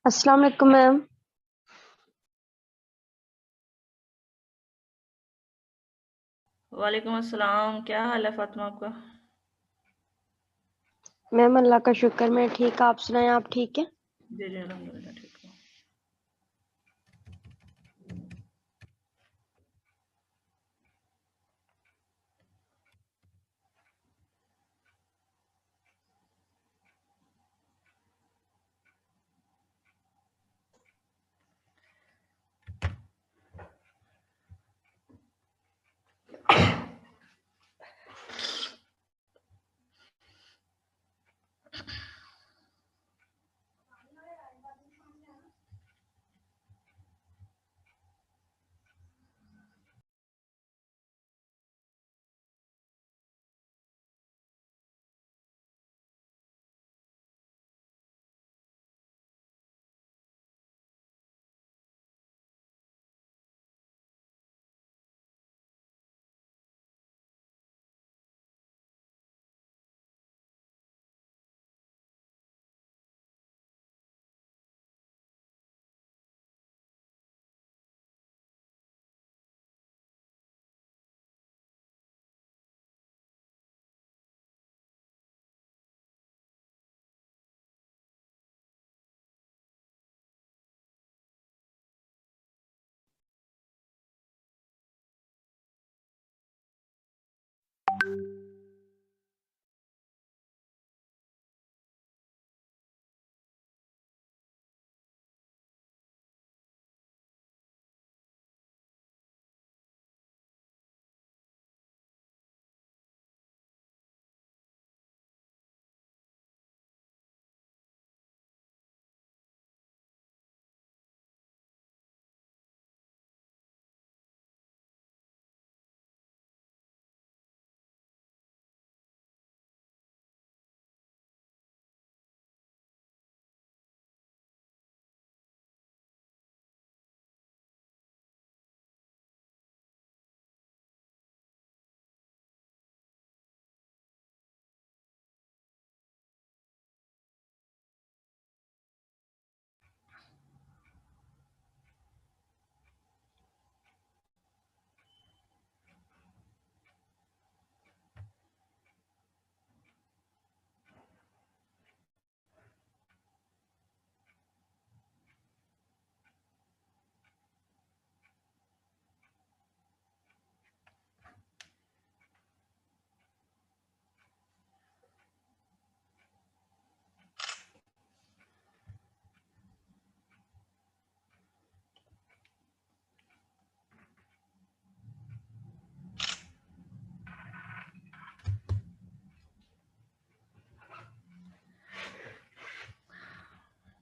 अस्सलाम वालेकुम मैम। वालेकुम अस्सलाम। क्या हाल है फातिमा आपका? मैम अल्लाह का शुक्र, मैं ठीक। आप सुनाएं, आप ठीक है? जी जी अल्हम्दुलिल्लाह ठीक हूँ।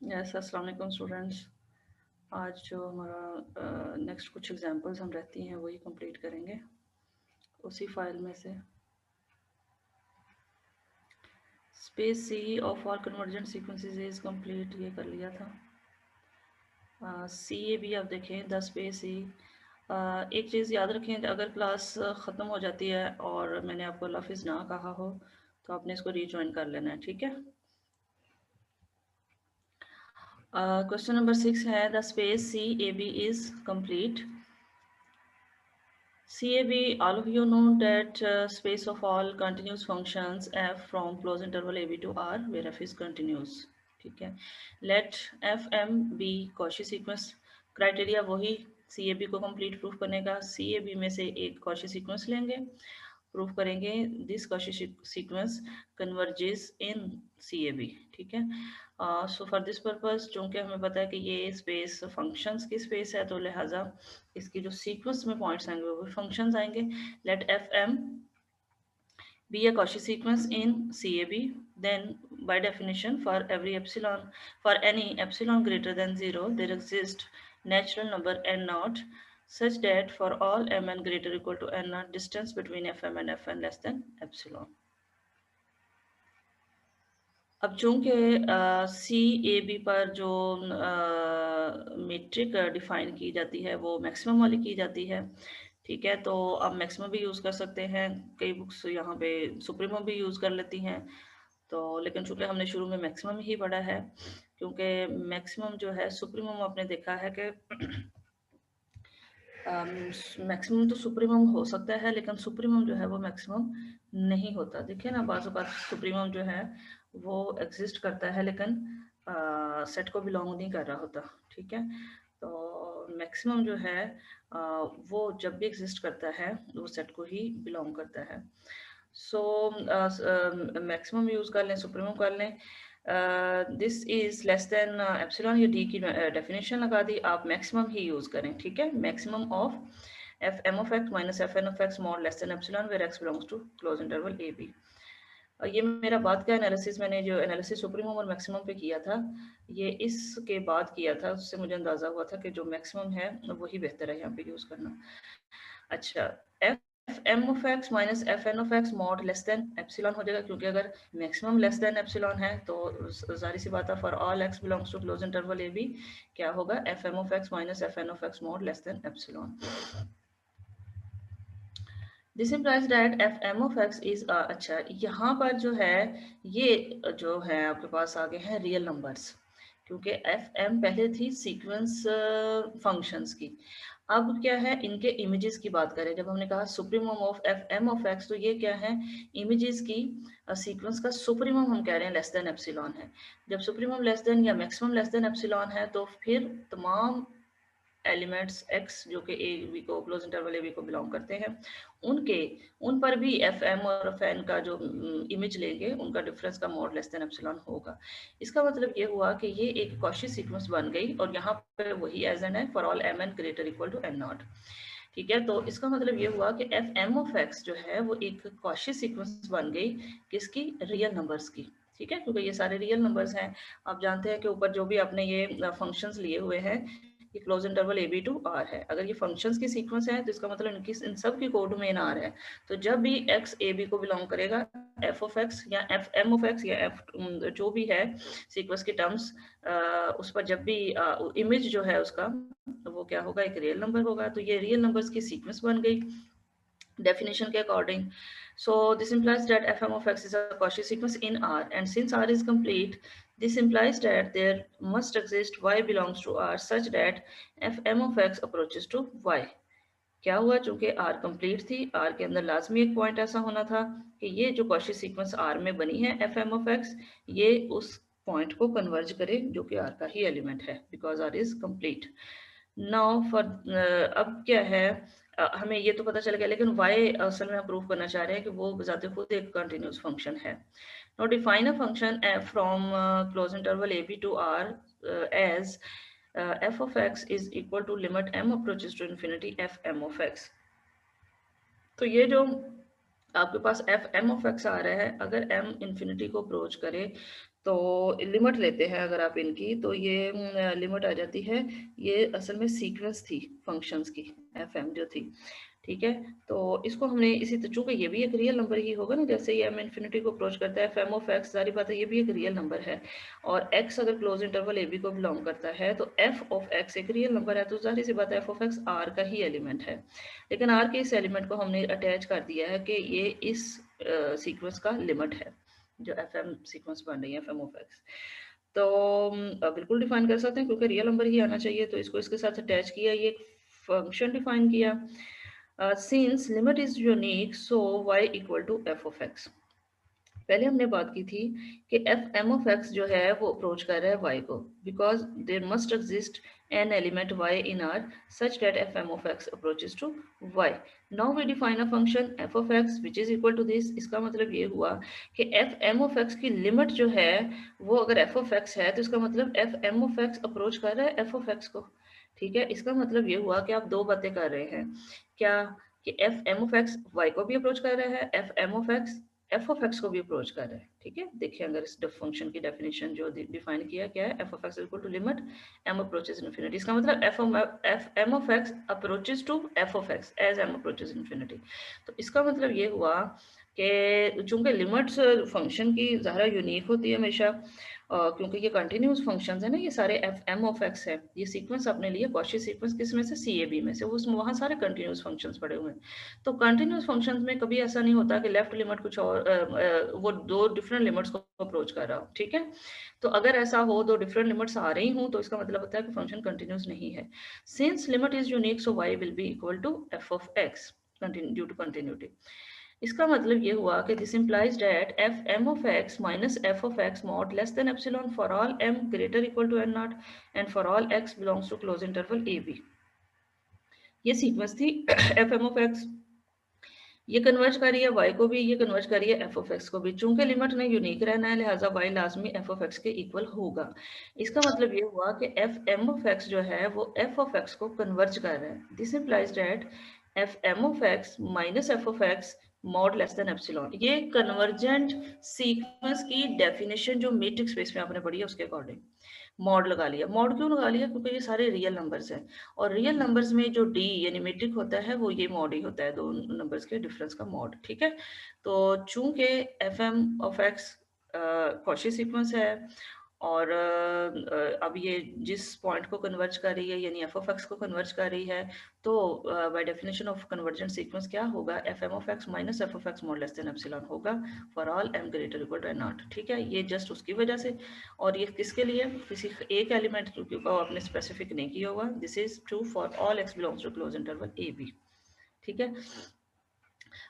यस अस्सलाम वालेकुम स्टूडेंट्स। आज जो हमारा नेक्स्ट कुछ एग्जांपल्स हम रहती हैं वही कंप्लीट करेंगे उसी फाइल में से। Space c of all convergent sequences is complete, ये कर लिया था। सी ए भी आप देखें 10 स्पेस सी। एक चीज़ याद रखें, अगर क्लास ख़त्म हो जाती है और मैंने आपको लफ्ज़ ना कहा हो तो आपने इसको रीजॉइन कर लेना है, ठीक है। क्वेश्चन नंबर 6 है the space c a b is complete. CAB, all of you know that space of all continuous functions f from close interval AB to R where f is continuous, ठीक है। Let FM be Cauchy sequence criteria, वही CAB को complete proof करने का। CAB में से एक Cauchy sequence लेंगे, प्रूफ करेंगे this Cauchy sequence converges in CAB, ठीक है। सो फॉर दिस पर्पस, चूंकि हमें पता है कि ये स्पेस फंक्शंस की स्पेस है, तो लिहाजा इसकी जो सीक्वेंस में पॉइंट्स आएंगे वो फंक्शंस आएंगे। Let f m be a Cauchy sequence in CAB, then by definition for every epsilon, for any epsilon greater than 0, there exists natural number n naught such that for all mn greater or equal to n naught, distance between fm and fn less than epsilon। अब चूंकि सी a b पर जो metric define की जाती है वो maximum वाली की जाती है, ठीक है। तो आप मैक्सिमम भी यूज़ कर सकते हैं, कई बुक्स यहाँ पे सुप्रीमम भी यूज़ कर लेती हैं। तो लेकिन चूंकि हमने शुरू में मैक्सिमम ही पढ़ा है, क्योंकि मैक्सिमम जो है सुप्रीमम आपने देखा है कि मैक्सिमम तो सुप्रीमम हो सकता है, लेकिन सुप्रीमम जो है वो मैक्सिमम नहीं होता। देखिए ना, बाज़ औक़ात सुप्रीमम जो है वो एग्जिस्ट करता है, लेकिन सेट को बिलोंग नहीं कर रहा होता। ठीक है, तो मैक्सिमम जो है वो जब भी एग्जिस्ट करता है वो सेट को ही बिलोंग करता है। सो मैक्सिमम यूज़ कर लें, सुप्रीमम कर लें। This is less than epsilon, या डी की डेफिनेशन लगा दी, आप मैक्सिमम ही यूज करें। ठीक है, maximum of f m of x minus f n of x mod less than epsilon where x belongs to close interval a b. ये मेरा बाद का एनालिसिस, मैंने जो एनालिसिस सुप्रीमम और मैक्सिमम पे किया था, ये इसके बाद किया था, उससे मुझे अंदाजा हुआ था कि जो मैक्सिमम है वही बेहतर है यहाँ पे यूज करना। अच्छा, f m of x minus f n of x mod less than epsilon हो जाएगा, क्योंकि अगर मैक्सिमम लेस देन एप्सिलॉन है तो जाहिर सी बात है for all x belongs to close interval a b क्या होगा, f m of x minus f n of x mod less than epsilon. This implies that f m of x is अच्छा, यहाँ पर जो है ये जो है आपके पास आगे हैं रियल नंबर्स, क्योंकि एफ एम पहले थी सीक्वेंस फंक्शंस की। अब क्या है, इनके इमेजेस की बात करें, जब हमने कहा supremum of f m of x, तो ये क्या है, इमेजेस की सीक्वेंस का सुप्रीमम हम कह रहे हैं लेस देन एप्सिलॉन है। जब सुप्रीमम लेस देन या मैक्सिमम लेस देन एप्सिलॉन है तो फिर तमाम एलिमेंट्स x जो कि ए बी को क्लोज इंटरवल ए बी को बिलोंग करते हैं, उन पर भी एफ एम और एफ एन का जो इमेज लेंगे उनका डिफरेंस का मॉड लेस देन एप्सिलॉन होगा। इसका मतलब ये हुआ कि ये एक कॉची सीक्वेंस बन गई, और यहाँ पे वही एज एन है for all m n greater equal to n not. ठीक है, तो इसका मतलब ये हुआ कि एफ एम ऑफ एक्स जो है वो एक कॉची सीक्वेंस बन गई, किसकी, रियल नंबर्स की। ठीक है, क्योंकि ये सारे रियल नंबर्स हैं। आप जानते हैं कि ऊपर जो भी आपने ये फंक्शंस लिए हुए हैं, ये close interval a b to r है। अगर ये फंक्शंस की सीक्वेंस है तो इसका मतलब इनकी इन सब की कोडोमेन आर है। तो जब भी एक्स ए बी को बिलोंग करेगा, एफ ऑफ एक्स या एफ एम ऑफ एक्स या एफ जो भी है सीक्वेंस की टर्म्स, उस पर जब भी इमेज जो है उसका वो क्या होगा, एक रियल नंबर होगा। तो ये रियल नंबर्स की सीक्वेंस बन गई definition के according. So this implies that fm of x is a Cauchy sequence in R, and since R is complete, this implies that there must exist y belongs to R such that fm of x approaches to y. क्या हुआ, चूंकि R complete थी, R के अंदर लाजमी एक point ऐसा होना था कि ये जो Cauchy सीक्वेंस R में बनी है fm of x, ये उस पॉइंट को कन्वर्ज करे जो कि R का ही एलिमेंट है, because R is complete. Now for अब क्या है, हमें ये तो पता चल गया, लेकिन y असल में हम प्रूव करना चाह रहे हैं कि वो बजाते खुद एक कंटिन्यूस फंक्शन है। Now define a function f from close interval a b to r as f of x is equal to limit m approaches to infinity f m of x। तो ये जो आपके पास एफ एम ऑफ एक्स आ रहा है, अगर m infinity को approach करे तो लिमिट लेते हैं अगर आप इनकी, तो ये लिमिट आ जाती है, ये असल में सीक्वेंस थी फंक्शंस की एफ एम जो थी। ठीक है, तो इसको हमने इसी तरह, चूंकि ये भी एक रियल नंबर ही होगा ना, जैसे ये m इन्फिनिटी को अप्रोच करता है, एफ एम ऑफ एक्स, सारी बात है ये भी एक रियल नंबर है, और x अगर क्लोज इंटरवल ए बी को बिलोंग करता है तो f ऑफ x एक रियल नंबर है, तो जाहिर सी बात है f ऑफ x r का ही एलिमेंट है। लेकिन r के इस एलिमेंट को हमने अटैच कर दिया है कि ये इस सीक्वेंस का लिमिट है, जो एफ एम सीक्वेंस बन रही है एफ एम ऑफ एक्स। तो बिल्कुल डिफाइन कर सकते हैं, क्योंकि रियल नंबर ही आना चाहिए, तो इसको इसके साथ अटैच किया, ये फंक्शन डिफाइन किया। Since limit is unique, so y equal to f of x. पहले हमने बात की थी कि एफ एम ऑफ एक्स जो है वो अप्रोच कर रहा है y को, because there must exist an element y in r such that f m of x approaches to y। Now we define a function f of x which is equal to this. इसका मतलब ये हुआ कि f m of x की limit जो है वो अगर f ऑफ x है, तो इसका मतलब f m of x approach कर रहा है f ऑफ x को। ठीक है, इसका मतलब ये हुआ कि आप दो बातें कर रहे हैं, क्या, कि f m of x y को भी अप्रोच कर रहा है, f m of x f of x को भी अप्रोच कर रहा है। ठीक है, देखिए अगर इस फंक्शन की डेफिनेशन जो डिफाइन किया क्या है, f of x equal to limit m approaches infinity. इसका मतलब f m of x approaches to f of x as m approaches infinity. तो इसका मतलब ये हुआ कि चूंकि लिमिट्स फंक्शन की ज़ाहिर यूनिक होती है हमेशा, क्योंकि ये कंटिन्यूस फंक्शंस है ना, ये सारे एफ एम ऑफ एक्स है, ये सीक्वेंस अपने लिए कॉची सीक्वेंस किस में से, सी ए बी में से, उसमें वहाँ सारे कंटिन्यूस फंक्शंस पड़े हुए हैं। तो कंटिन्यूस फंक्शंस में कभी ऐसा नहीं होता कि लेफ्ट लिमिट कुछ और वो दो डिफरेंट लिमिट्स को अप्रोच कर रहा हो, ठीक है। तो अगर ऐसा हो, दो डिफरेंट लिमिट्स आ रही हूँ, तो इसका मतलब होता है कि फंक्शन कंटिन्यूस नहीं है। Since limit is unique, so y will be equal to f of x due to continuity. इसका मतलब ये हुआ कि this implies that f m of x minus f of x mod less than epsilon for all m greater equal to n naught and for all x belongs to closed interval a b। ये sequence थी f m of x, ये converge कर रही है y को भी, ये converge कर रही है f of x को भी। चूंकि लिमिट ने यूनिक रहना है, लिहाजा y लाजमी f of x के इक्वल होगा। इसका मतलब ये हुआ कि f m of x जो है वो f of x को कन्वर्ज कर रहा है। This implies that f m of x minus f of x mod less than epsilon. ये कन्वर्जेंट सीक्वेंस की डेफिनेशन जो मैट्रिक्स स्पेस में आपने पढ़ी है उसके अकॉर्डिंग मॉड लगा लिया। मॉड क्यों लगा लिया? क्योंकि ये सारे रियल नंबर्स हैं, और रियल नंबर्स में जो डी यानी मीट्रिक होता है वो ये मॉड ही होता है, दो नंबर्स के डिफरेंस का मॉड, ठीक है। तो चूंकि f m of x Cauchy sequence है, और अब ये जिस पॉइंट को कन्वर्ज कर रही है यानी एफ ऑफ एक्स को कन्वर्ज कर रही है, तो by definition of convergent sequence क्या होगा, f m of x minus f of x mod less than epsilon होगा for all m greater equal to n not, ठीक है। ये जस्ट उसकी वजह से, और ये किसके लिए, किसी एक एलिमेंट को आपने स्पेसिफिक नहीं किया हुआ। This is true for all x belongs to close interval a b, ठीक है।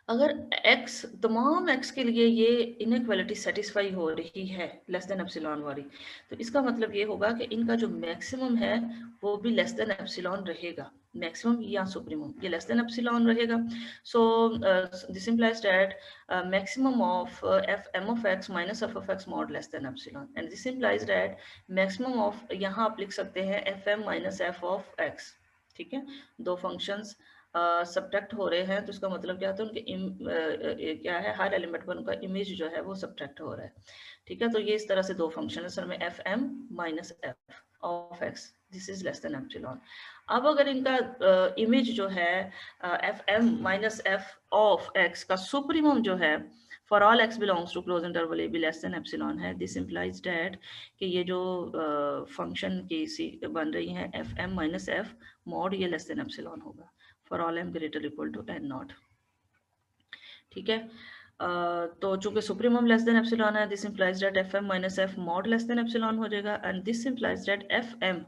अगर x तमाम x के लिए ये इनइक्वालिटी सेटिस्फाई हो रही है लेस देन एप्सिलॉन वाली, तो इसका मतलब ये होगा कि इनका जो मैक्सिमम है वो भी लेस देन एप्सिलॉन रहेगा। मैक्सिमम या सुप्रीमम ये लेस देन एप्सिलॉन रहेगा। So this implies that maximum of f m of x minus f of x mod less than epsilon, and this implies that maximum of, यहाँ आप लिख सकते हैं f m minus f of x, ठीक है। दो functions subtract हो रहे हैं, तो इसका मतलब क्या होता है, उनके क्या है, हर एलिमेंट पर उनका इमेज जो है वो सब्ट्रैक्ट हो रहा है, ठीक है। तो ये इस तरह से दो फंक्शन है सर में, f m minus f of x, this is less than epsilon. अब अगर इनका इमेज जो है f m minus f of x का सुप्रीमम जो है for all x belongs to close interval a b less than epsilon है, this implies that कि ये जो फंक्शन की सी बन रही है f m minus f mod, ये लेस देन एप्सिलॉन होगा for all m greater equal to n not, ठीक है। तो चूंकि सुप्रीमम लेस देन एप्सिलॉन है, this implies that f m minus f mod less than epsilon हो जाएगा, and this implies that f m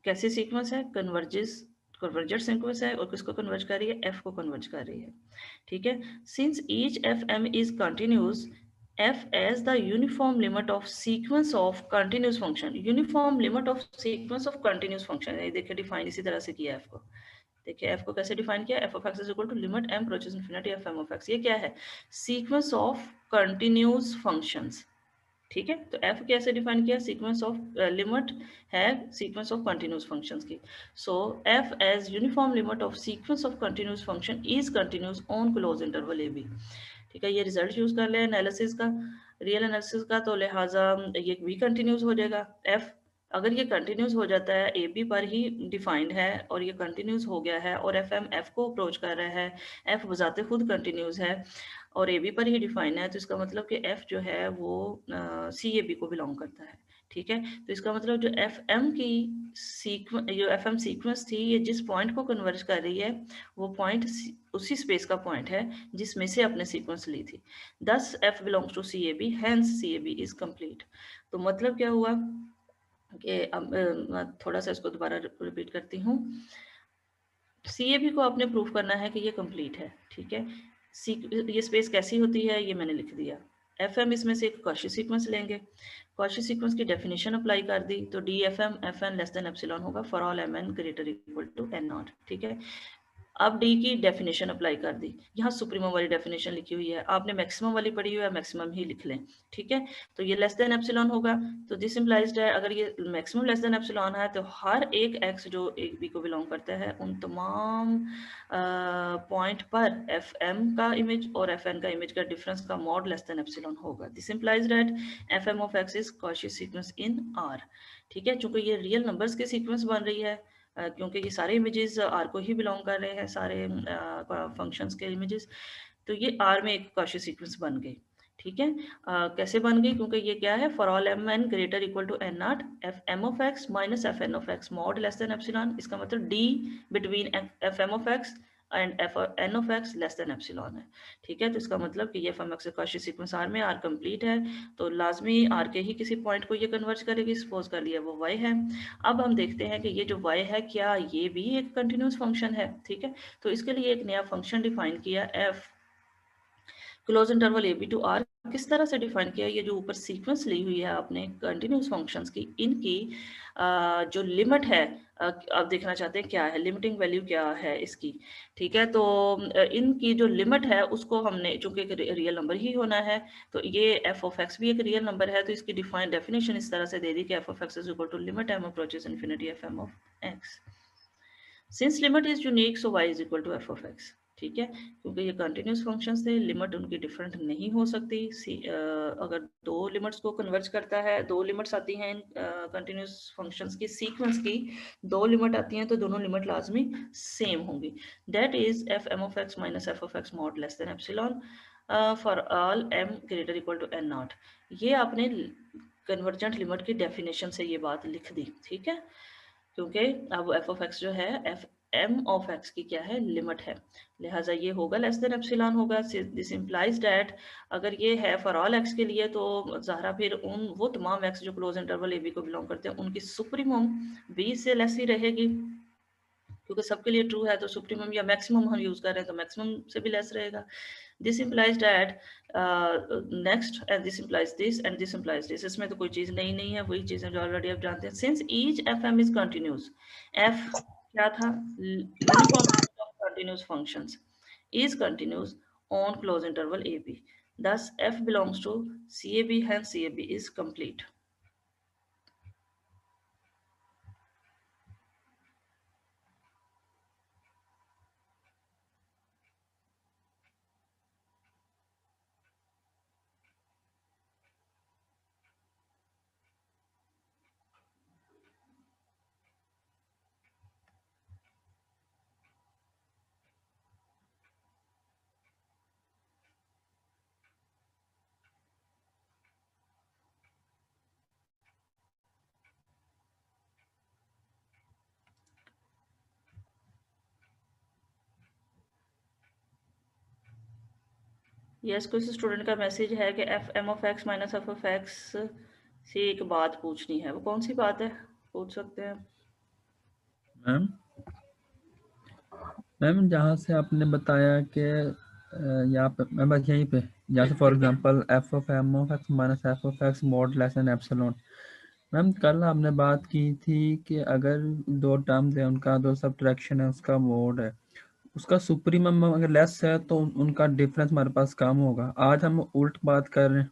कैसी sequence है, कन्वर्जेंट सीक्वेंस है, और किसको कन्वर्ज कर रही है, एफ को कन्वर्ज कर रही है, ठीक है। Since each f m is continuous, f as the uniform limit of sequence of continuous function, uniform limit of sequence of continuous function, ये देखिए डिफाइन इसी तरह से किया है एफ को। देखिए एफ को कैसे डिफाइन किया, f of x is equal to limit m approaches infinity f m of x. ये क्या है, सीक्वेंस ऑफ कंटिन्यूस फंक्शंस, ठीक है। तो एफ कैसे डिफाइन किया, सीक्वेंस ऑफ लिमिट है सीक्वेंस ऑफ कंटिन्यूस फंक्शंस की। So f as uniform limit of sequence of continuous function is continuous on close interval a b, ठीक है। ये रिजल्ट यूज कर ले एनालिसिस का, रियल एनालिसिस का, तो लिहाजा ये भी कंटिन्यूस हो जाएगा। एफ अगर ये कंटिन्यूस हो जाता है, ए बी पर ही डिफाइंड है और ये कंटिन्यूस हो गया है, और एफ एम एफ को अप्रोच कर रहा है, एफ बजाते खुद कंटिन्यूस है और ए बी पर ही डिफाइन है, तो इसका मतलब कि एफ जो है वो सी ए बी को बिलोंग करता है, ठीक है। तो इसका मतलब जो एफ एम की सीक्वेंस, जो एफ एम सीक्वेंस थी, ये जिस पॉइंट को कन्वर्ज कर रही है वो पॉइंट उसी स्पेस का पॉइंट है जिसमें से अपने सीक्वेंस ली थी। Thus f belongs to C a b, hence C a b is complete. तो मतलब क्या हुआ कि अब मैं थोड़ा सा इसको दोबारा रिपीट करती हूँ। सी ए बी को आपने प्रूफ करना है कि ये कंप्लीट है, ठीक है। ये स्पेस कैसी होती है ये मैंने लिख दिया। एफ एम इसमें से एक कॉची सीक्वेंस लेंगे, कॉची सीक्वेंस की डेफिनेशन अप्लाई कर दी, तो d f n less than epsilon होगा for all m n greater equal to n not, ठीक है। अब डी की डेफिनेशन अप्लाई कर दी, यहाँ सुप्रीमम वाली डेफिनेशन लिखी हुई है, आपने मैक्सिमम वाली पढ़ी हुई है, मैक्सिमम ही लिख लें, ठीक है। तो ये लेस देन एप्सिलॉन होगा, तो दिस इम्प्लाइज है अगर ये मैक्सिमम लेस देन एप्सिलॉन है, तो हर एक एक्स जो एक बी को बिलोंग करता है उन तमाम पॉइंट पर एफ एम का इमेज और एफ एन का इमेज का डिफरेंस का मॉड लेस देन एप्सिलॉन होगा। This implies that f m of x is Cauchy sequence in R, ठीक है। चूंकि ये रियल नंबर्स की सीक्वेंस बन रही है, क्योंकि ये सारे इमेजेस आर को ही बिलोंग कर रहे हैं, सारे फंक्शंस के इमेजेस, तो ये आर में एक कॉची सीक्वेंस बन गई, ठीक है। कैसे बन गई, क्योंकि ये क्या है, for all m n greater equal to n naught f m of x minus f n of x mod less than epsilon. इसका मतलब d between f m of x and f n of x less than epsilon है। ठीक है, तो इसका मतलब कि ये f m x Cauchy sequence R में आर कंप्लीट है, तो लाजमी आर के ही किसी पॉइंट को ये कन्वर्ज करेगी। सपोज कर लिया वो वाई है। अब हम देखते हैं कि ये जो वाई है क्या ये भी एक कंटिन्यूस फंक्शन है। ठीक है, तो इसके लिए एक नया फंक्शन डिफाइन किया f close interval a b to R. किस तरह से डिफाइन किया, ये जो ऊपर सीक्वेंस ली हुई है आपने कंटिन्यूस फंक्शंस की, इनकी जो लिमिट है, आप देखना चाहते हैं क्या है लिमिटिंग वैल्यू क्या है इसकी। ठीक है, तो इनकी जो लिमिट है उसको हमने, चूंकि एक रियल नंबर ही होना है, तो ये एफ ऑफ एक्स भी एक रियल नंबर है, तो इसकी डिफाइन डेफिनेशन इस तरह से दे दी कि f of x is equal to limit m approaches infinity f m of x. Since limit is unique so y is equal to f of x. ठीक है, क्योंकि ये कंटिन्यूस फंक्शंस थे, लिमिट उनकी डिफरेंट नहीं हो सकती। अगर दो लिमिट्स को कन्वर्ज करता है, दो लिमिट्स आती हैं कंटिन्यूस फंक्शंस की सीक्वेंस की, दो लिमिट आती हैं तो दोनों लिमिट लाजमी सेम होंगी। That is f m of x minus f of x mod less than epsilon for all m greater equal to n naught. ये आपने कन्वर्जेंट लिमिट की डेफिनेशन से ये बात लिख दी। ठीक है, क्योंकि अब एफ ऑफ एक्स जो है एफ एम ऑफ एक्स की क्या है, लिमिट है, लिहाजा ये होगा लेस देन एप्सिलॉन होगा। दिस इम्प्लाइज डैट अगर ये है फॉर ऑल एक्स के लिए, तो ज़ाहरा फिर उन वो तमाम एक्स जो क्लोज इंटरवल ए बी को बिलोंग करते हैं उनकी सुप्रीमम बी से लेस ही रहेगी, क्योंकि सबके लिए ट्रू है, तो सुप्रीमम या मैक्सिमम हम यूज कर रहे हैं तो मैक्सिमम से भी लेस रहेगा। This implies that next and this implies this and this implies this. इसमें तो कोई चीज नई नहीं है, वही चीजें जो ऑलरेडी आप जानते हैं। Since each f m is continuous, f क्या था, uniform of continuous functions is continuous on close interval a b, thus f belongs to CAB, hence CAB is complete. Yes, कुछ स्टूडेंट का मैसेज है कि f m of x minus f of x से एक बात पूछनी है, वो कौन सी बात है, पूछ सकते हैं मैम। मैम जहाँ से आपने बताया कि यहाँ पे मैं बस यहीं पे, जैसे for example f of m of x minus f of x mod less than epsilon. Ma'am कल आपने बात की थी कि अगर दो टर्म्स है उनका दो सब्ट्रैक्शन है उसका मोड है, उसका सुप्रीमम अगर लेस है तो उनका डिफरेंस हमारे पास कम होगा। आज हम उल्ट बात कर रहे हैं,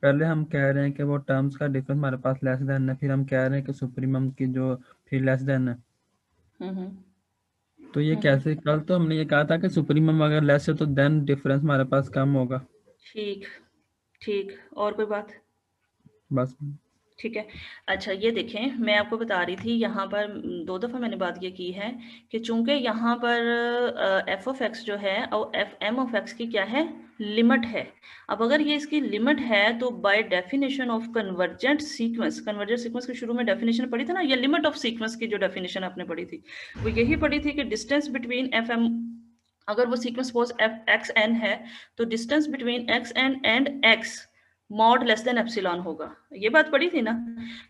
पहले हम कह रहे हैं कि वो टर्म्स का डिफरेंस हमारे पास लेस देन है, फिर हम कह रहे हैं कि सुप्रीमम की जो फिर लेस देन है। तो ये कैसे, कल तो हमने ये कहा था कि सुप्रीमम अगर लेस है तो देन डिफरेंस हमारे पास कम होगा। ठीक ठीक, और कोई बात? बस ठीक है, अच्छा ये देखें, मैं आपको बता रही थी यहाँ पर दो दफ़ा मैंने बात ये की है कि चूंकि यहाँ पर एफ ऑफ एक्स जो है और एफ एम ऑफ एक्स की क्या है, लिमिट है। अब अगर ये इसकी लिमिट है तो by definition of convergent sequence, convergent sequence की शुरू में डेफिनेशन पढ़ी थी ना, ये लिमिट ऑफ सीक्वेंस की जो डेफिनेशन आपने पढ़ी थी वो यही पढ़ी थी कि डिस्टेंस बिटवीन एफ एम, अगर वो sequence suppose f x n है तो distance between x and x mod less than epsilon होगा, ये बात पड़ी थी ना।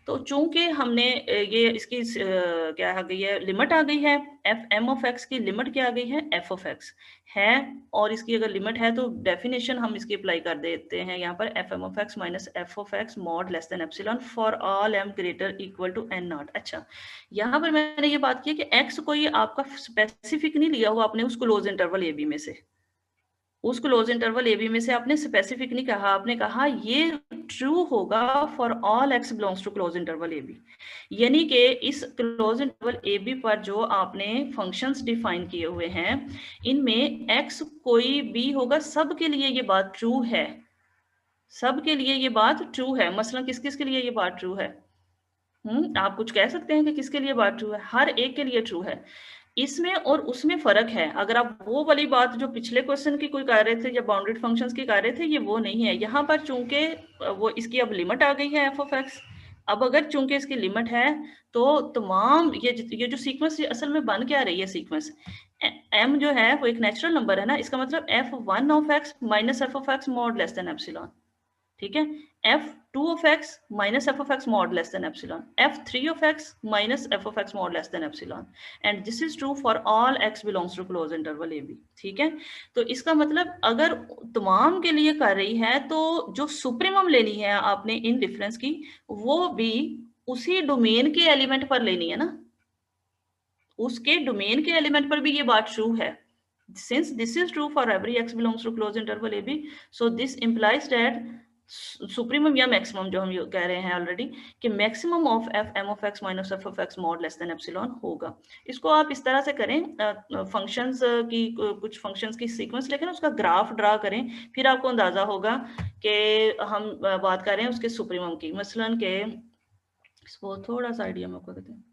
तो चूंकि हमने ये इसकी क्या आ गई है, लिमिट आ गई है, एफ एम ऑफ एक्स की लिमिट क्या आ गई है, एफ ऑफ एक्स है, और इसकी अगर लिमिट है तो डेफिनेशन हम इसकी अप्लाई कर देते हैं यहाँ पर, f m of x minus f of x mod less than epsilon for all m greater equal to n naught. अच्छा, यहाँ पर मैंने ये बात की कि एक्स कोई आपका स्पेसिफिक नहीं लिया हुआ आपने उस क्लोज इंटरवल ए बी में से, उस क्लोज इंटरवल ए बी में से आपने स्पेसिफिक नहीं कहा, आपने कहा ये ट्रू होगा for all x belongs to close interval a b, यानी कि इस क्लोज इंटरवल ए बी पर जो आपने फंक्शंस डिफाइन किए हुए हैं इनमें एक्स कोई भी होगा, सब के लिए ये बात ट्रू है, सब के लिए ये बात ट्रू है। मसलन किस किस के लिए ये बात ट्रू है, आप कुछ कह सकते हैं कि किसके लिए बात ट्रू है, हर एक के लिए ट्रू है। इसमें और उसमें फर्क है। अगर आप वो वाली बात जो पिछले क्वेश्चन की कोई कर रहे थे या बाउंडेड फंक्शंस की कर रहे थे, ये वो नहीं है। यहाँ पर चूंकि वो इसकी अब लिमिट आ गई है एफ ऑफ एक्स, अब अगर चूंकि इसकी लिमिट है तो तमाम ये जो सीक्वेंस असल में बन क्या रही है, सीक्वेंस एम जो है वो एक नेचुरल नंबर है ना, इसका मतलब F one of x minus f of x mod less than epsilon, ठीक है। f2 of x minus f of x mod less than epsilon, f3 of x minus f of x mod less than epsilon, and this is true for all x belongs to closed interval ab, ठीक है। तो इसका मतलब अगर तमाम के लिए कर रही है तो जो सुप्रीमम लेनी है आपने इन डिफरेंस की, वो भी उसी डोमेन के एलिमेंट पर लेनी है ना, उसके डोमेन के एलिमेंट पर भी ये बात ट्रू है। Since this is true for every x belongs to closed interval ab, so this implies that supremum या मैक्सिमम जो हम कह रहे हैं ऑलरेडी कि maximum of f m of x minus f of x mod less than epsilon होगा। इसको आप इस तरह से करें, फंक्शंस की कुछ फंक्शंस की सीक्वेंस लेकर उसका ग्राफ ड्रा करें, फिर आपको अंदाजा होगा कि हम बात कर रहे हैं उसके सुप्रीमम की। मसलन के सपोज थोड़ा सा आइडिया मैं आपको देते हैं।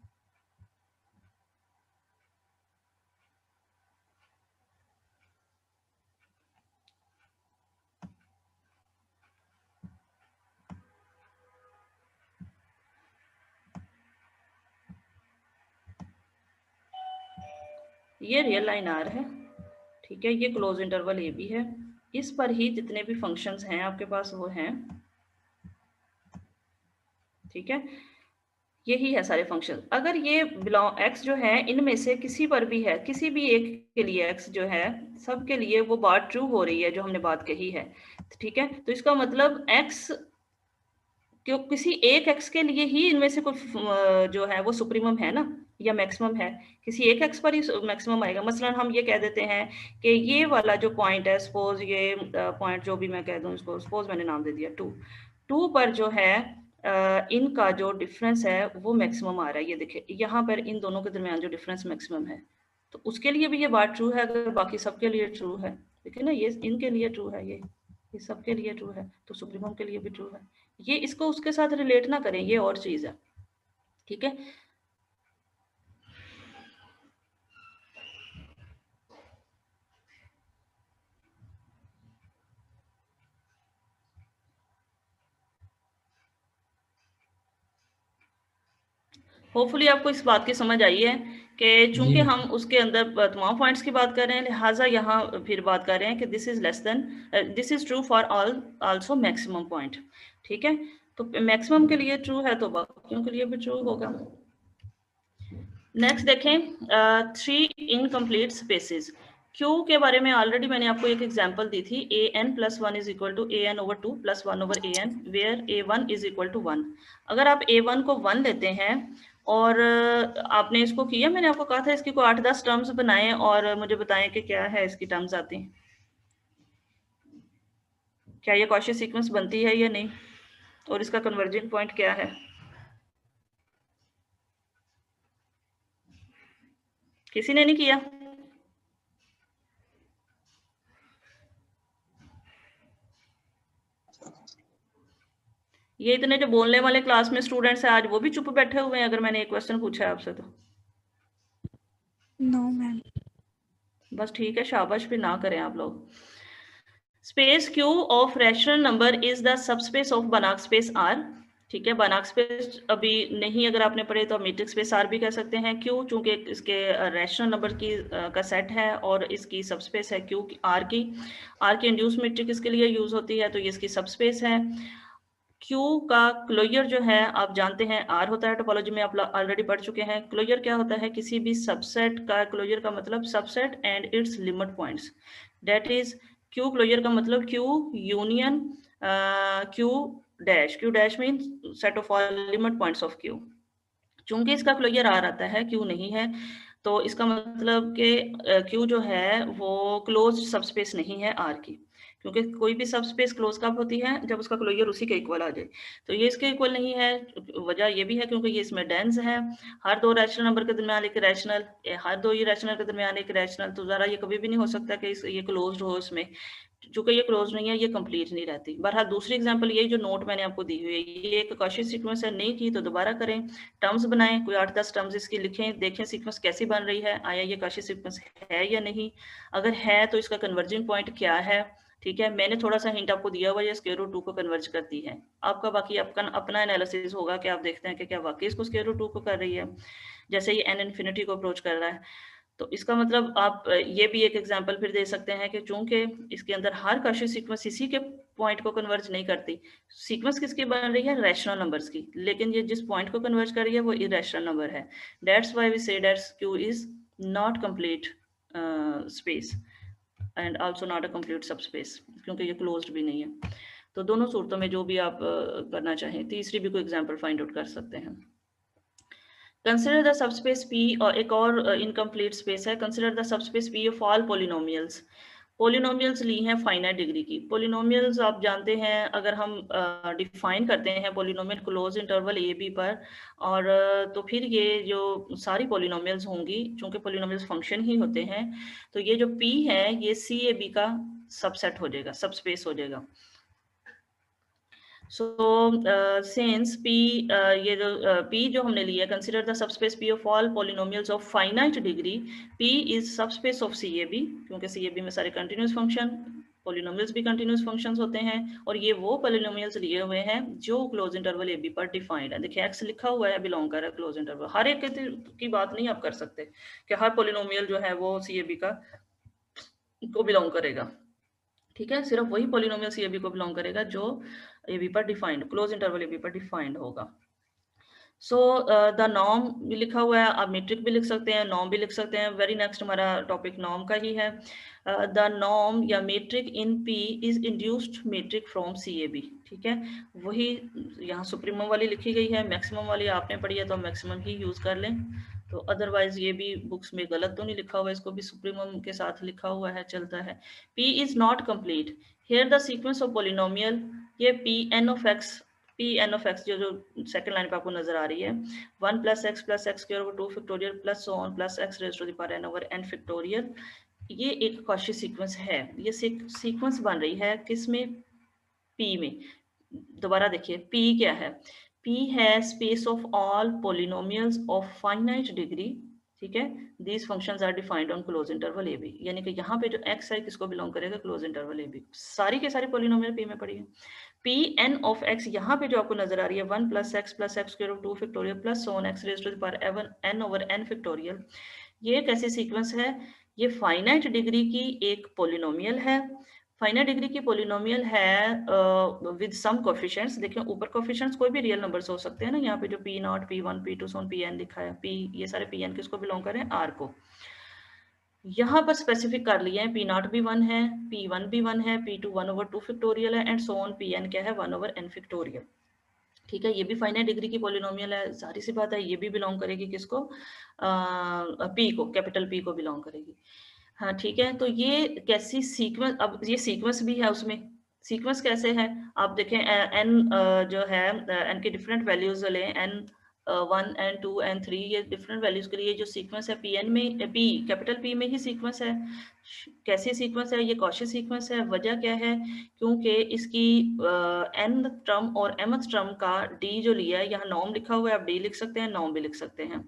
ये रियल लाइन आर है, ठीक है, ये क्लोज इंटरवल ए बी है, इस पर ही जितने भी फंक्शंस हैं आपके पास वो हैं, ठीक है, यही है सारे फंक्शन। अगर ये बिलोंग एक्स जो है इनमें से किसी पर भी है, किसी भी एक के लिए एक्स जो है, सब के लिए वो बात ट्रू हो रही है जो हमने बात कही है, ठीक है। तो इसका मतलब एक्स क्यों किसी एक एक्स के लिए ही इनमें से कुछ जो है वो सुप्रीमम है ना या मैक्सिमम है, किसी एक एक्स पर ही मैक्सिमम आएगा। मसलन हम ये कह देते हैं कि ये वाला जो पॉइंट है, सपोज ये पॉइंट जो भी मैं कह दूं इसको, सपोज मैंने नाम दे दिया 2 पर जो है इनका जो डिफरेंस है वो मैक्सिमम आ रहा है। ये देखिए यहाँ पर इन दोनों के दरमियान जो डिफरेंस मैक्सिमम है, तो उसके लिए भी ये बात ट्रू है अगर बाकी सबके लिए ट्रू है। देखिए ना, ये इनके लिए ट्रू है, ये सबके लिए ट्रू है, तो सुप्रीमम के लिए भी ट्रू है। ये इसको उसके साथ रिलेट ना करें, ये और चीज है, ठीक है। होपफुली आपको इस बात की समझ आई है कि चूंकि हम उसके अंदर तमाम पॉइंट्स की बात कर रहे हैं, लिहाजा यहाँ फिर बात कर रहे हैं कि this is less then, this is true for all also maximum point, ठीक है। तो मैक्सिमम के लिए ट्रू है तो बाकियों के लिए भी ट्रू होगा। नेक्स्ट देखें 3 इनकम्प्लीट स्पेसेस। क्यू के बारे में ऑलरेडी मैंने आपको एक एग्जांपल दी थी, a n plus 1 is equal to a n over 2 plus 1 over a n, where a 1 is equal to 1। अगर आप ए 1 को 1 लेते हैं और आपने इसको किया, मैंने आपको कहा था इसकी को 8-10 टर्म्स बनाएं और मुझे बताएं कि क्या है इसकी टर्म्स आती हैं, क्या ये कॉची सीक्वेंस बनती है या नहीं, और इसका कन्वर्जिंग पॉइंट क्या है। किसी ने नहीं किया? ये इतने जो बोलने वाले क्लास में स्टूडेंट्स हैं आज वो भी चुप बैठे हुए हैं अगर मैंने एक क्वेश्चन पूछा है आपसे तो। No ma'am. बस ठीक है, शाबाश, भी ना करें आप लोग। Space Q of rational number is the subspace of Banach space R, ठीक है। बनाक स्पेस अभी नहीं अगर आपने पढ़े तो मीट्रिक स्पेस आर भी कह सकते हैं। क्यू चूंकि इसके रैशनल नंबर की का सेट है और इसकी सबस्पेस है क्यू आर की इंड्यूस मीट्रिक इसके लिए यूज होती है, तो ये इसकी सबस्पेस है। क्यू का क्लोजर जो है आप जानते हैं आर होता है, टोपोलॉजी में आप ऑलरेडी पढ़ चुके हैं। क्लोजर क्या होता है, किसी भी सबसेट का क्लोजर का मतलब subset and its limit points, that is Q closure का मतलब Q union Q dash mean set of all limit points of Q. चूंकि इसका क्लोजर आर आता है क्यू नहीं है, तो इसका मतलब कि क्यू जो है वो क्लोज सबस्पेस नहीं है आर की, क्योंकि कोई भी सबस्पेस क्लोज कब होती है, जब उसका क्लोजर उसी के इक्वल आ जाए। तो ये इसके इक्वल नहीं है, वजह ये भी है क्योंकि ये इसमें डेंस है, हर 2 रैशनल नंबर के दरमियान एक रैशनल, हर 2 ही रैशनल के दरमियान एक रैशनल, तो ज़रा ये कभी भी नहीं हो सकता कि ये क्लोज्ड हो इसमें। चूंकि ये क्लोज नहीं है, ये कंप्लीट नहीं रहती। बहरहाल दूसरी एग्जांपल यही जो नोट मैंने आपको दी हुई है, ये एक कॉची सीक्वेंस है, नहीं की तो दोबारा करें, टर्म्स बनाएं, कोई 8-10 टर्म्स इसकी लिखें, देखें सीक्वेंस कैसी बन रही है, आया ये कॉची सीक्वेंस है या नहीं, अगर है तो इसका कन्वर्जिंग पॉइंट क्या है। ठीक है, मैंने थोड़ा सा हिंट आपको दिया हुआ, ये स्क्वायर रूट 2 को कन्वर्ज करती है। आपका बाकी अपना एनालिसिस होगा कि आप देखते हैं कि क्या वाकई इसको स्क्वायर रूट 2 को कर रही है, जैसे ये n इन्फिनिटी को अप्रोच कर रहा है। तो इसका मतलब आप ये भी एक एग्जांपल फिर दे सकते हैं कि चूंकि इसके अंदर हर कॉची सीक्वेंस इसी के पॉइंट को कन्वर्ज नहीं करती, सीक्वेंस किसकी बन रही है, रैशनल नंबर्स की, लेकिन ये जिस पॉइंट को कन्वर्ज कर रही है वो इरेशनल नंबर है। That's why we say that Q is not complete space and also not a complete subspace, क्योंकि ये क्लोज्ड भी नहीं है। तो दोनों सूरतों में जो भी आप करना चाहें, तीसरी भी कोई एग्जांपल फाइंड आउट कर सकते हैं। कंसिडर द सबस्पेस P, और एक और इनकम्प्लीट स्पेस है, consider the subspace P of all polynomials. Polynomials ली हैं फाइनाइट डिग्री की। पॉलिनोमियल्स आप जानते हैं, अगर हम डिफाइन करते हैं polynomial close interval a b पर, और तो फिर ये जो सारी पॉलिनोमियल्स होंगी, चूंकि पॉलिनोमियल्स फंक्शन ही होते हैं, तो ये जो P है ये C A B का सबसेट हो जाएगा, सबस्पेस हो जाएगा। सो सिंस P, ये जो P जो हमने लिया, consider the subspace P of all polynomials of finite degree, P is subspace of CAB, क्योंकि CAB में सारे कंटिन्यूस फंक्शन, पॉलिनोमियल्स भी कंटिन्यूस फंक्शंस होते हैं, और ये वो पॉलिनोमियल्स लिए हुए हैं जो क्लोज इंटरवल AB पर डिफाइंड है। देखिए X लिखा हुआ है, बिलोंग कर रहा है क्लोज इंटरवल। हर एक की बात नहीं आप कर सकते कि हर पॉलिनोमियल जो है वो CAB को बिलोंग करेगा। ठीक है, सिर्फ वही पॉलिनोमियल CAB को बिलोंग करेगा जो AB पर डिफाइंड, क्लोज इंटरवल AB पर डिफाइंड होगा। सो द नॉर्म भी लिखा हुआ है, आप मीट्रिक भी लिख सकते हैं, नॉर्म भी लिख सकते हैं। वेरी नेक्स्ट हमारा टॉपिक नॉर्म का ही है। द नॉर्म या metric in P is induced metric from CAB। ठीक है, वही यहाँ सुप्रीमम वाली लिखी गई है, मैक्सिमम वाली आपने पढ़ी है तो मैक्सिमम ही यूज कर लें। तो अदरवाइज ये भी बुक्स में गलत तो नहीं लिखा हुआ, इसको भी सुप्रीमम के साथ लिखा हुआ है, चलता है। P is not complete, here the sequence of polynomial, ये Pn of x जो सेकंड लाइन पे आपको नजर आ रही है, 1 + x + x square over 2 factorial plus so on plus x raise to the power n over n factorial, ये एक Cauchy sequence है। ये सीक्वेंस बन रही है किसमें, P में। दोबारा देखिए P क्या है, P है space of all polynomials of finite degree. ठीक है, these functions are defined on close interval AB, यानी कि यहाँ पे जो x है किसको बिलोंग करेगा, क्लोज इंटरवल AB। सारी के सारी पॉलिनोमियल P में पड़ी है। Pn of x यहाँ पे जो आपको नजर आ रही है, 1 + x + x square over 2 factorial plus so on x raise to the power n over n factorial, ये कैसी सीक्वेंस है, ये फाइनाइट डिग्री की एक पॉलिनोमियल है। फाइनाइट डिग्री की पॉलिनोमियल है विद सम कोफिशिएंट्स। देखिए ऊपर कोफिशिएंट्स कोई भी रियल नंबर्स हो सकते हैं ना, यहाँ पे जो P0, P1, P2 so on Pn लिखा है, P ये सारे Pn किसको बिलोंग करें, R को। यहाँ पर स्पेसिफिक कर लिया है, P0 भी 1 है, P1 भी 1 है, P2 1 ओवर 2 फैक्टोरियल है, एंड सो ऑन Pn क्या है, 1 ओवर n फैक्टोरियल। ठीक है, ये भी फाइनाइट डिग्री की पॉलिनोमियल है, सारी सी बात है, ये भी बिलोंग करेगी किसको, P को, कैपिटल P को बिलोंग करेगी। हाँ ठीक है, तो ये कैसी सीक्वेंस, अब ये सीक्वेंस भी है उसमें, सीक्वेंस कैसे है आप देखें, n जो है n के डिफरेंट वैल्यूज लें, n 1 n2 n3, ये डिफरेंट वैल्यूज के लिए जो सीक्वेंस है Pn में, P कैपिटल P में ही सीक्वेंस है। कैसी सीक्वेंस है, ये कॉची सीक्वेंस है। वजह क्या है, क्योंकि इसकी nth टर्म और mth टर्म का d जो लिया है, यहाँ नॉर्म लिखा हुआ है, आप d लिख सकते हैं, नॉर्म भी लिख सकते हैं।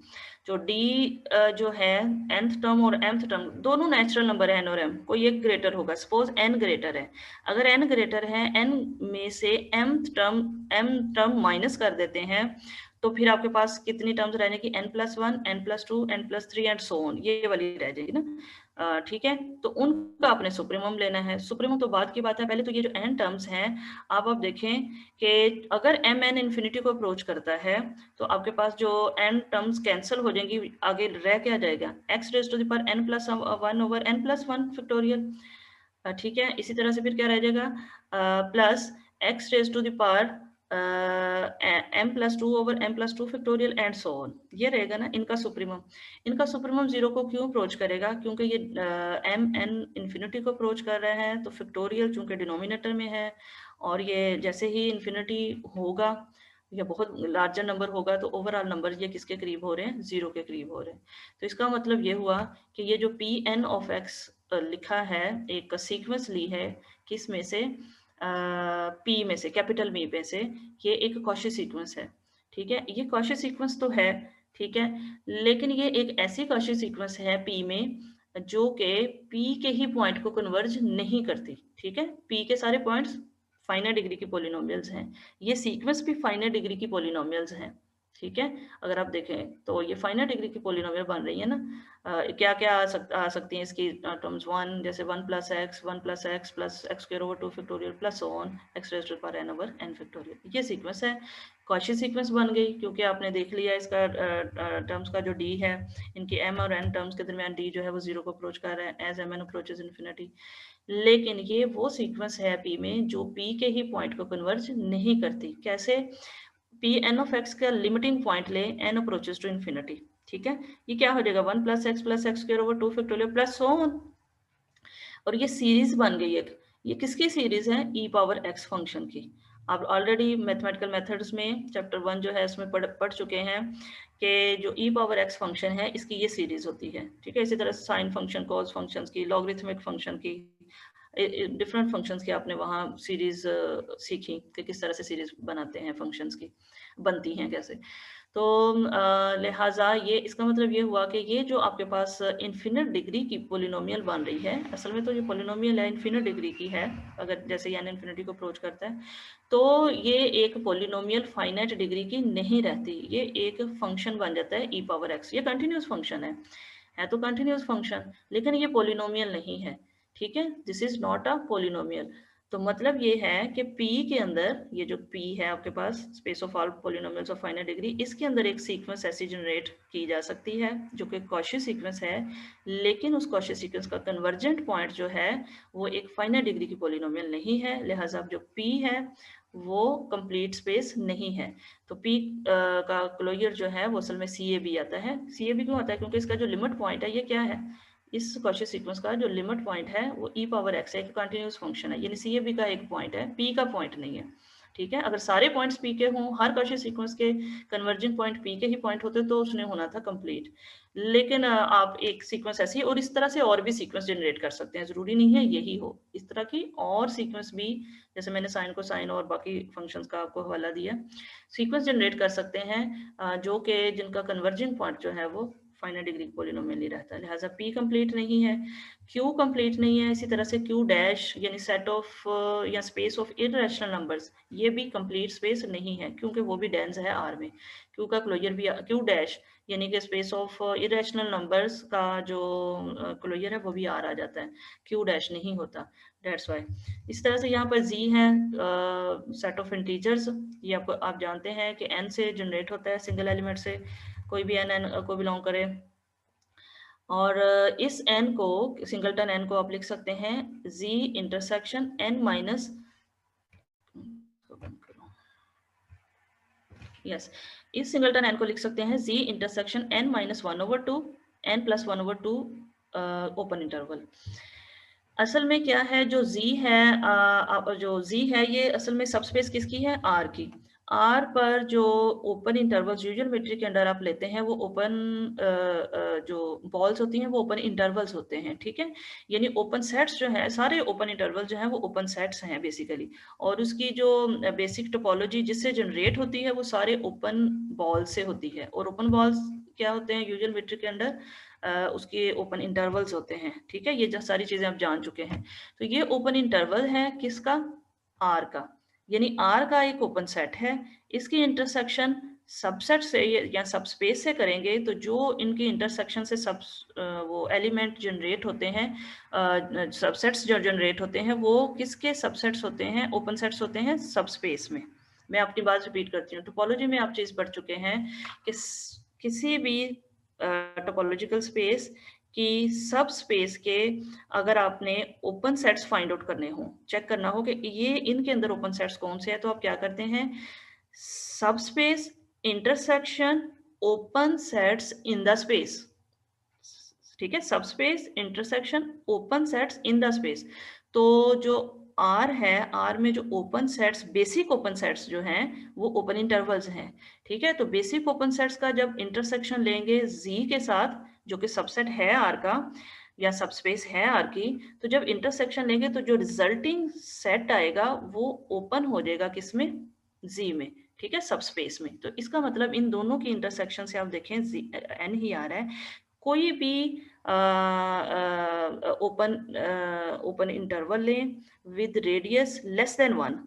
जो d जो है nth टर्म और mth टर्म दोनों नेचुरल नंबर है, n और m, कोई एक ग्रेटर होगा। सपोज n ग्रेटर है, अगर n ग्रेटर है, n में से m टर्म माइनस कर देते हैं, तो फिर आपके पास कितनी टर्म्स रहने की, n+1, n+2, n+3 and so on, ये वाली रह जाएगी ना। ठीक है, तो उनका आपने सुप्रीमम लेना है। सुप्रीमम तो बाद की बात है, पहले तो ये जो n टर्म्स हैं, आप देखें कि अगर mn इन्फिनिटी को अप्रोच करता है तो आपके पास जो n टर्म्स कैंसिल हो जाएंगी, आगे रह क्या जाएगा, x raise to the power n+1 over n+1 factorial. ठीक है, इसी तरह से फिर क्या रह जाएगा, plus x raise to the power m+2 over m+2 factorial and so on, ये रहेगा ना इनका सुप्रीमम। इनका सुप्रीमम 0 को क्यों अप्रोच करेगा, क्योंकि ये mn इन्फिनिटी को अप्रोच कर रहा है, तो फैक्टोरियल चूंकि डिनोमिनेटर में है, और ये जैसे ही इन्फिनिटी होगा या बहुत लार्जर नंबर होगा, तो ओवरऑल नंबर ये किसके करीब हो रहे हैं, 0 के करीब हो रहे हैं। तो इसका मतलब ये हुआ कि ये जो Pn of x लिखा है, एक सीक्वेंस ली है किस में से, पी में से, कैपिटल मी में से, ये एक कॉशी सीक्वेंस है, ठीक है। ये कॉशी सीक्वेंस तो है, ठीक है, लेकिन ये एक ऐसी कॉशी सीक्वेंस है पी में जो कि पी के ही पॉइंट को कन्वर्ज नहीं करती, ठीक है। पी के सारे पॉइंट्स फाइनाइट डिग्री की पॉलिनोमियल्स हैं, ये सीक्वेंस भी फाइनाइट डिग्री की पॉलिनोमियल्स हैं, ठीक है। अगर आप देखें तो ये फाइनाइट डिग्री की पॉलिनोमियल बन रही है ना, क्या क्या आ सकती हैं इसकी टर्म्स, 1 जैसे 1 + x 1 + x plus x square over 2 factorial plus on x raise to power n over n factorial, ये सीक्वेंस है, कॉची सीक्वेंस बन गई, क्योंकि आपने देख लिया इसका टर्म्स का जो d है, इनकी m और n टर्म्स के दरमियान d जो है वो 0 को अप्रोच कर रहा है एज mn अप्रोचेज इन्फिनिटी। लेकिन ये वो सीक्वेंस है p में जो p के ही पॉइंट को कन्वर्ज नहीं करती। कैसे? p n of x का लिमिटिंग पॉइंट ले n अप्रोचेज टू इन्फिनिटी, ठीक है। ये क्या हो जाएगा 1 + x plus x square over 2 factorial plus on, और ये सीरीज बन गई है। ये किसकी सीरीज है? e पावर x फंक्शन की। आप ऑलरेडी मैथमेटिकल मेथड्स में चैप्टर 1 जो है इसमें पढ़ चुके हैं कि जो e पावर x फंक्शन है इसकी ये सीरीज होती है, ठीक है। इसी तरह साइन फंक्शन, कॉस फंक्शंस की, लॉगरिथमिक फंक्शन की, डिफरेंट फंक्शंस की आपने वहाँ सीरीज सीखी कि किस तरह से सीरीज बनाते हैं फंक्शंस की, बनती हैं कैसे। तो लिहाजा ये इसका मतलब ये हुआ कि ये जो आपके पास इन्फिनिट डिग्री की पोलिनोमियल बन रही है, असल में तो ये पोलिनोमियल है, इन्फिनिट डिग्री की है, अगर जैसे यानी इन्फिनिटी को अप्रोच करता है, तो ये एक पोलिनोमियल फाइनाइट डिग्री की नहीं रहती, ये एक फंक्शन बन जाता है e पावर x। ये कंटिन्यूस फंक्शन है तो कंटिन्यूस फंक्शन, लेकिन ये पोलिनोमियल नहीं है, ठीक है। This is not a polynomial. तो मतलब ये है कि P के अंदर, ये जो P है आपके पास, space of all polynomials of finite degree, इसके अंदर एक सीक्वेंस ऐसी जनरेट की जा सकती है जो कि कॉशी सीक्वेंस है, लेकिन उस कॉशी सीक्वेंस का कन्वर्जेंट पॉइंट जो है वो एक फाइनाइट डिग्री की पॉलिनोमियल नहीं है, लिहाजा जो P है वो कंप्लीट स्पेस नहीं है। तो P का क्लोजर जो है वो असल में CAB आता है। CAB क्यों आता है? क्योंकि इसका जो लिमिट पॉइंट है ये क्या है, इस कॉची सीक्वेंस का जो लिमिट पॉइंट है वो e पावर x है, एक कंटिन्यूस फंक्शन है, यानी CAB का एक पॉइंट है, p का पॉइंट नहीं है, ठीक है। अगर सारे पॉइंट्स p के हों, हर कॉची सीक्वेंस के कन्वर्जिंग पॉइंट p के ही पॉइंट होते तो उसने होना था कंप्लीट। लेकिन आप एक सीक्वेंस ऐसी, और इस तरह से और भी सीक्वेंस जनरेट कर सकते हैं, जरूरी नहीं है यही हो, इस तरह की और सीक्वेंस भी, जैसे मैंने साइन को साइन और बाकी फंक्शंस का आपको हवाला दिया, सीक्वेंस जनरेट कर सकते हैं जो कि जिनका कन्वर्जिंग पॉइंट जो है वो फाइनाइट डिग्री पॉलिनोमियल नहीं रहता, लिहाजा p कंप्लीट नहीं है, q कंप्लीट नहीं है, इसी तरह से q डैश यानी सेट ऑफ या स्पेस ऑफ इररेशनल नंबर्स, ये भी कंप्लीट स्पेस नहीं है, क्योंकि वो भी डेंस है r में। q का क्लोजर भी, q डैश यानी कि स्पेस ऑफ इररेशनल नंबर्स का जो क्लोजर है वो भी r आ जाता है, q डैश नहीं होता, डेट्स वाई। इस तरह से यहाँ पर z है सेट ऑफ इंटीजर्स, ये आपको आप जानते हैं कि n से जनरेट होता है, सिंगल एलिमेंट से, कोई भी n को बिलोंग करे, और इस n को, सिंगलटन n को आप लिख सकते हैं z intersection n minus, yes, इस सिंगलटन n को लिख सकते हैं z intersection n minus 1/2 n plus 1/2 open interval. असल में क्या है, जो z है, जो z है ये असल में सबस्पेस किसकी है? r की। r पर जो ओपन इंटरवल्स यूजुअल मेट्रिक के अंदर आप लेते हैं वो ओपन जो बॉल्स होती हैं वो ओपन इंटरवल्स होते हैं, ठीक है। यानी ओपन सेट्स जो है, सारे ओपन इंटरवल जो है वो ओपन सेट्स हैं बेसिकली, और उसकी जो बेसिक टोपोलॉजी जिससे जनरेट होती है वो सारे ओपन बॉल से होती है। और ओपन बॉल्स क्या होते हैं यूजुअल मेट्रिक के अंदर? उसके ओपन इंटरवल्स होते हैं, ठीक है। ये जो सारी चीजें आप जान चुके हैं। तो ये ओपन इंटरवल है किसका? R का, यानी R का एक ओपन सेट है, इसकी इंटरसेक्शन सबसेट से या सबस्पेस से करेंगे तो जो इनकी इंटरसेक्शन से वो एलिमेंट जनरेट होते हैं, सबसेट्स जो जनरेट होते हैं वो किसके सबसेट्स होते हैं? ओपन सेट्स होते हैं सबस्पेस में। मैं अपनी बात रिपीट करती हूँ, टोपोलॉजी में आप चीज पढ़ चुके हैं कि किसी भी टोपोलॉजिकल स्पेस कि सब स्पेस के अगर आपने ओपन सेट्स फाइंड आउट करने हो, चेक करना हो कि ये इनके अंदर ओपन सेट्स कौन से हैं, तो आप क्या करते हैं? सब space intersection open sets in the space, ठीक है। सब space intersection open sets in the space. तो जो R है, R में जो open sets, basic open sets जो हैं वो ओपन इंटरवल्स हैं, ठीक है। तो बेसिक ओपन सेट्स का जब इंटरसेक्शन लेंगे Z के साथ जो कि सबसेट है आर का या सबस्पेस है आर की, तो जब इंटरसेक्शन लेंगे तो जो रिजल्टिंग सेट आएगा वो ओपन हो जाएगा किसमें, जी में, ठीक है, सबस्पेस में। तो इसका मतलब इन दोनों की इंटरसेक्शन से आप देखें एन ही आ रहा है, कोई भी ओपन इंटरवल लें with radius less than 1,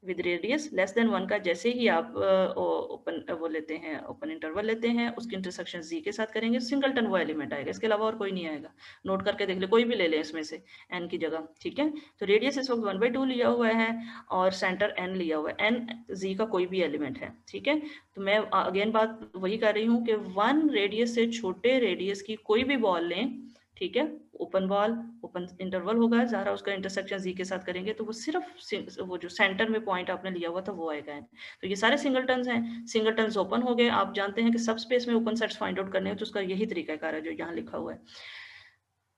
with radius less than 1 का जैसे ही आप ओपन वो लेते हैं, ओपन इंटरवल लेते हैं, उसकी इंटरसेक्शन जी के साथ करेंगे, सिंगलटन वो एलिमेंट आएगा, इसके अलावा और कोई नहीं आएगा। नोट करके देख ले, कोई भी ले ले इसमें से एन की जगह, ठीक है। तो रेडियस इस वक्त 1/2 लिया हुआ है और सेंटर एन लिया हुआ है, एन जी का कोई भी एलिमेंट है, ठीक है। तो मैं अगेन बात वही कर रही हूँ कि 1 रेडियस से छोटे रेडियस की कोई भी बॉल लें, ठीक है, ओपन बॉल, ओपन इंटरवल होगा, ज़रा उसका इंटरसेक्शन जी के साथ करेंगे तो वो सिर्फ वो जो सेंटर में पॉइंट आपने लिया हुआ था वो आएगा। तो ये सारे सिंगलटन्स हैं, सिंगलटन्स ओपन हो गए। आप जानते हैं कि सब स्पेस में ओपन सेट्स फाइंड आउट करने हैं, तो उसका यही तरीकाकार है जो यहाँ लिखा हुआ है।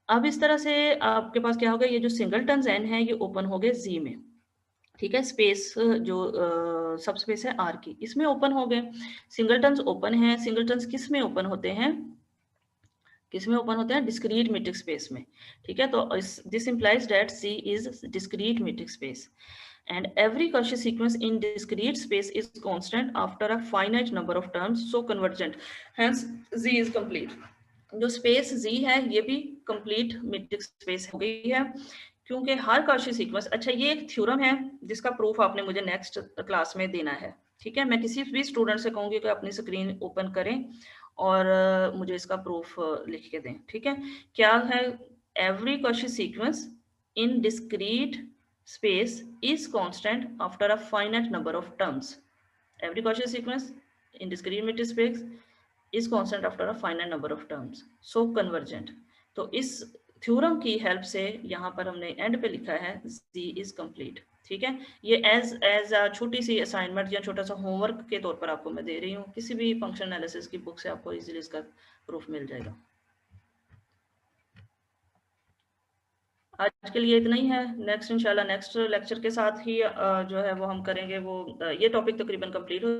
अब इस तरह से आपके पास क्या होगा, ये जो सिंगलटन्स एन है ये ओपन हो गए जी में, ठीक है, स्पेस जो सब स्पेस है आर की, इसमें ओपन हो गए। सिंगलटन्स ओपन है, सिंगलटन्स किस में ओपन होते हैं, किसमें ओपन होते हैं, डिस्क्रीट मीट्रिक स्पेस में, ठीक है। तो this implies that C is discrete metric space and every Cauchy sequence in discrete space is constant after a finite number of terms, so convergent, hence Z is complete। जो space Z है ये भी complete metric space हो गई है, क्योंकि हर Cauchy sequence, अच्छा ये एक थ्योरम है जिसका प्रूफ आपने मुझे नेक्स्ट क्लास में देना है, ठीक है। मैं किसी भी स्टूडेंट से कहूंगी कि अपनी स्क्रीन ओपन करें और मुझे इसका प्रूफ लिख के दें, ठीक है। क्या है, every Cauchy sequence in discrete space is constant after a finite number of terms. Every Cauchy sequence in discrete metric space is constant after a finite number of terms. So convergent. तो इस theorem की help से यहाँ पर हमने and पे लिखा है Z is complete, ठीक है। ये एज छोटी सी असाइनमेंट या छोटा सा होमवर्क के तौर पर आपको मैं दे रही हूँ, किसी भी फंक्शन एनालिसिस की बुक से आपको इजीली इसका प्रूफ मिल जाएगा। आज के लिए इतना ही है। नेक्स्ट इंशाल्लाह नेक्स्ट लेक्चर के साथ ही जो है वो हम करेंगे, वो ये टॉपिक तकरीबन कंप्लीट हो